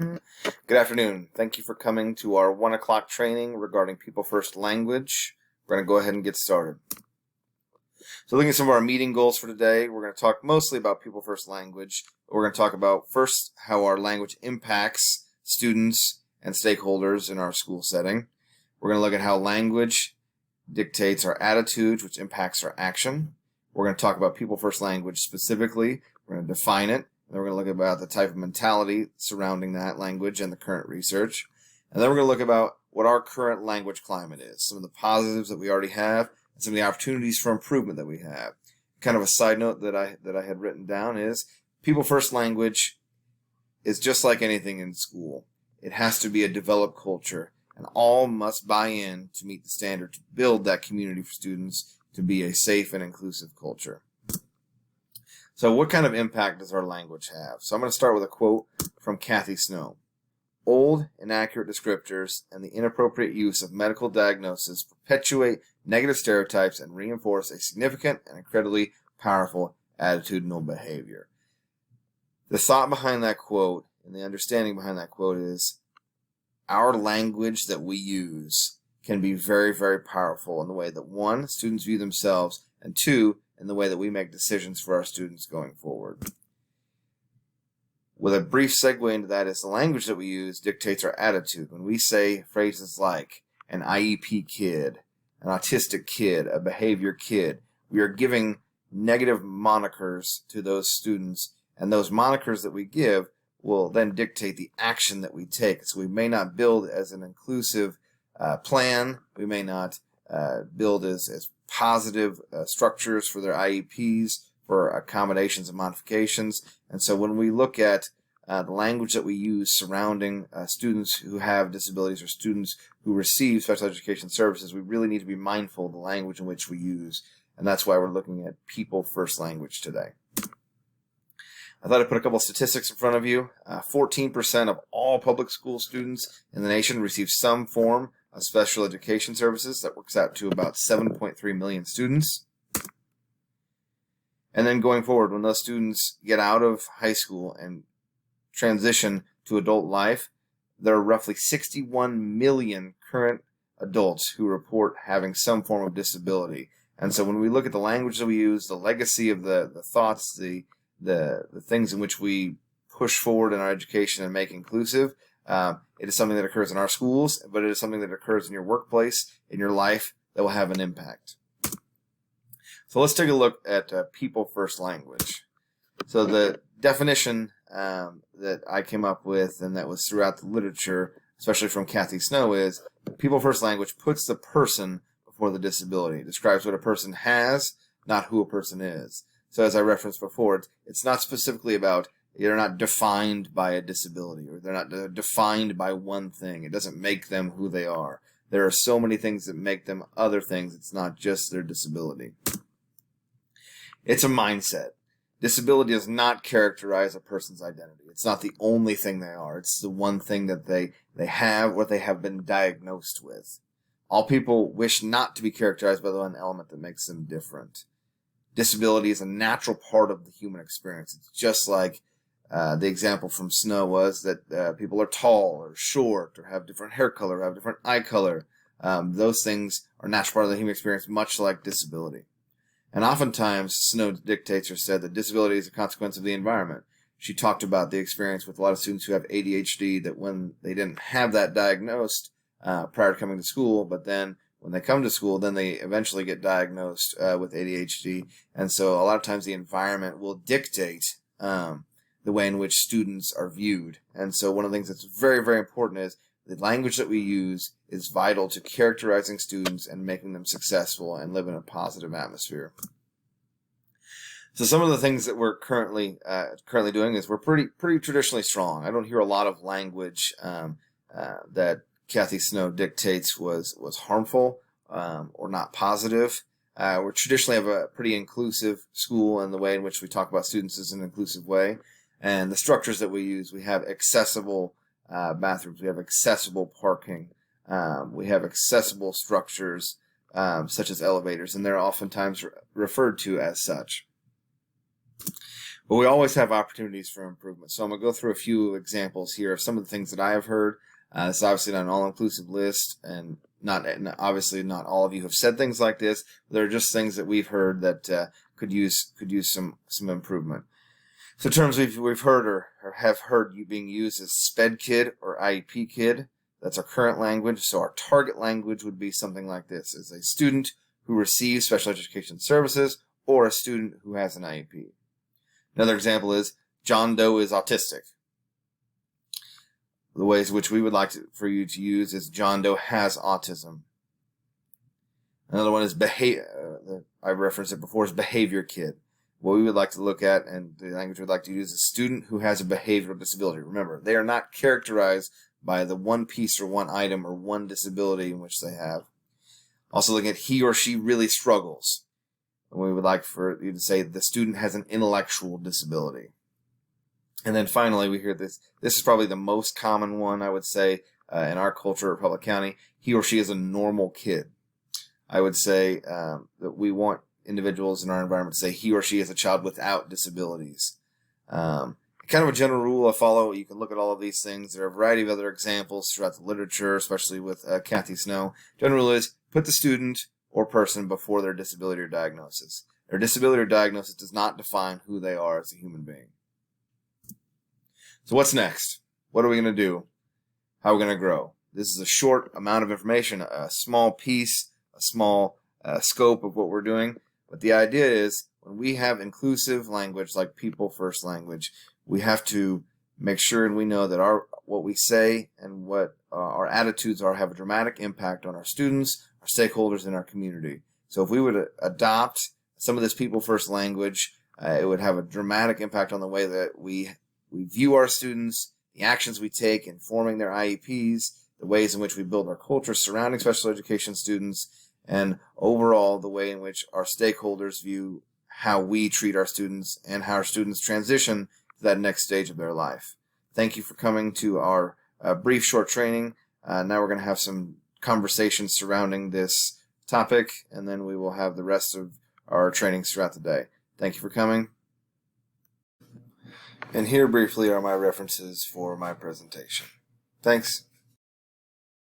Good afternoon. Thank you for coming to our 1 o'clock training regarding PeopleFirst Language. We're going to go ahead and get started. So looking at some of our meeting goals for today, we're going to talk mostly about PeopleFirst Language. We're going to talk about first how our language impacts students and stakeholders in our school setting. We're going to look at how language dictates our attitude, which impacts our action. We're going to talk about PeopleFirst Language specifically. We're going to define it. And then we're going to look about the type of mentality surrounding that language and the current research. And then we're going to look about what our current language climate is, some of the positives that we already have, and some of the opportunities for improvement that we have. Kind of a side note that I had written down is PeopleFirst Language is just like anything in school. It has to be a developed culture, and all must buy in to meet the standard to build that community for students to be a safe and inclusive culture. So what kind of impact does our language have? So I'm going to start with a quote from Kathy Snow. Old, inaccurate descriptors and the inappropriate use of medical diagnosis perpetuate negative stereotypes and reinforce a significant and incredibly powerful attitudinal behavior. The thought behind that quote and the understanding behind that quote is our language that we use can be very, very powerful in the way that, one, students view themselves, and two, in the way that we make decisions for our students going forward. With a brief segue into that is the language that we use dictates our attitude. When we say phrases like an IEP kid, an autistic kid, a behavior kid, we are giving negative monikers to those students, and those monikers that we give will then dictate the action that we take. So we may not build as an inclusive plan, we may not build as positive structures for their IEPs, for accommodations and modifications. And so when we look at the language that we use surrounding students who have disabilities or students who receive special education services, we really need to be mindful of the language in which we use. And that's why we're looking at PeopleFirst Language today. I thought I'd put a couple of statistics in front of you. 14% of all public school students in the nation receive some form of special education services. That works out to about 7.3 million students. And then going forward, when those students get out of high school and transition to adult life, there are roughly 61 million current adults who report having some form of disability. And so when we look at the language that we use, the legacy of the thoughts, the things in which we push forward in our education and make inclusive, it is something that occurs in our schools, but it is something that occurs in your workplace, in your life, that will have an impact. So let's take a look at PeopleFirst Language. So the definition that I came up with, and that was throughout the literature, especially from Kathy Snow, is PeopleFirst Language puts the person before the disability. It describes what a person has, not who a person is. So as I referenced before, it's not specifically about they're not defined by a disability, or they're not defined by one thing. It doesn't make them who they are. There are so many things that make them other things. It's not just their disability. It's a mindset. Disability does not characterize a person's identity. It's not the only thing they are. It's the one thing that they have, what they have been diagnosed with. All people wish not to be characterized by the one element that makes them different. Disability is a natural part of the human experience. It's just like the example from Snow was that people are tall or short or have different hair color, or have different eye color. Those things are a natural part of the human experience, much like disability. And oftentimes, Snow dictates or said that disability is a consequence of the environment. She talked about the experience with a lot of students who have ADHD, that when they didn't have that diagnosed prior to coming to school, but then when they come to school, then they eventually get diagnosed with ADHD. And so a lot of times the environment will dictate the way in which students are viewed. And so one of the things that's very, very important is the language that we use is vital to characterizing students and making them successful and live in a positive atmosphere. So some of the things that we're currently doing is we're pretty traditionally strong. I don't hear a lot of language that Kathy Snow dictates was harmful or not positive. We traditionally have a pretty inclusive school, and the way in which we talk about students is an inclusive way. And the structures that we use, we have accessible bathrooms, we have accessible parking, we have accessible structures such as elevators, and they're oftentimes referred to as such. But we always have opportunities for improvement. So I'm going to go through a few examples here of some of the things that I have heard. This is obviously not an all-inclusive list, and obviously not all of you have said things like this. But they're just things that we've heard that could use some improvement. So terms we've heard or have heard being used as SPED kid or IEP kid. That's our current language. So our target language would be something like this: is a student who receives special education services or a student who has an IEP. Another example is John Doe is autistic. The ways which we would like for you to use is John Doe has autism. Another one is I referenced it before, is behavior kid. What we would like to look at, and the language we'd like to use, is student who has a behavioral disability. Remember, they are not characterized by the one piece or one item or one disability in which they have. Also looking at he or she really struggles. And we would like for you to say the student has an intellectual disability. And then finally, we hear this. This is probably the most common one, I would say, in our culture at Public County. He or she is a normal kid. I would say that we want individuals in our environment to say he or she is a child without disabilities. Kind of a general rule I follow. You can look at all of these things. There are a variety of other examples throughout the literature, especially with Kathy Snow. General rule is put the student or person before their disability or diagnosis. Their disability or diagnosis does not define who they are as a human being. So what's next? What are we going to do? How are we going to grow? This is a short amount of information, a small piece, a small scope of what we're doing. But the idea is when we have inclusive language like PeopleFirst Language, we have to make sure and we know that what we say and what our attitudes are have a dramatic impact on our students, our stakeholders, and our community. So if we would adopt some of this PeopleFirst language, it would have a dramatic impact on the way that we view our students, the actions we take in forming their IEPs, the ways in which we build our culture surrounding special education students, and overall the way in which our stakeholders view how we treat our students and how our students transition to that next stage of their life. Thank you for coming to our brief short training. Now we're going to have some conversations surrounding this topic, and then we will have the rest of our trainings throughout the day. Thank you for coming. And here briefly are my references for my presentation. Thanks.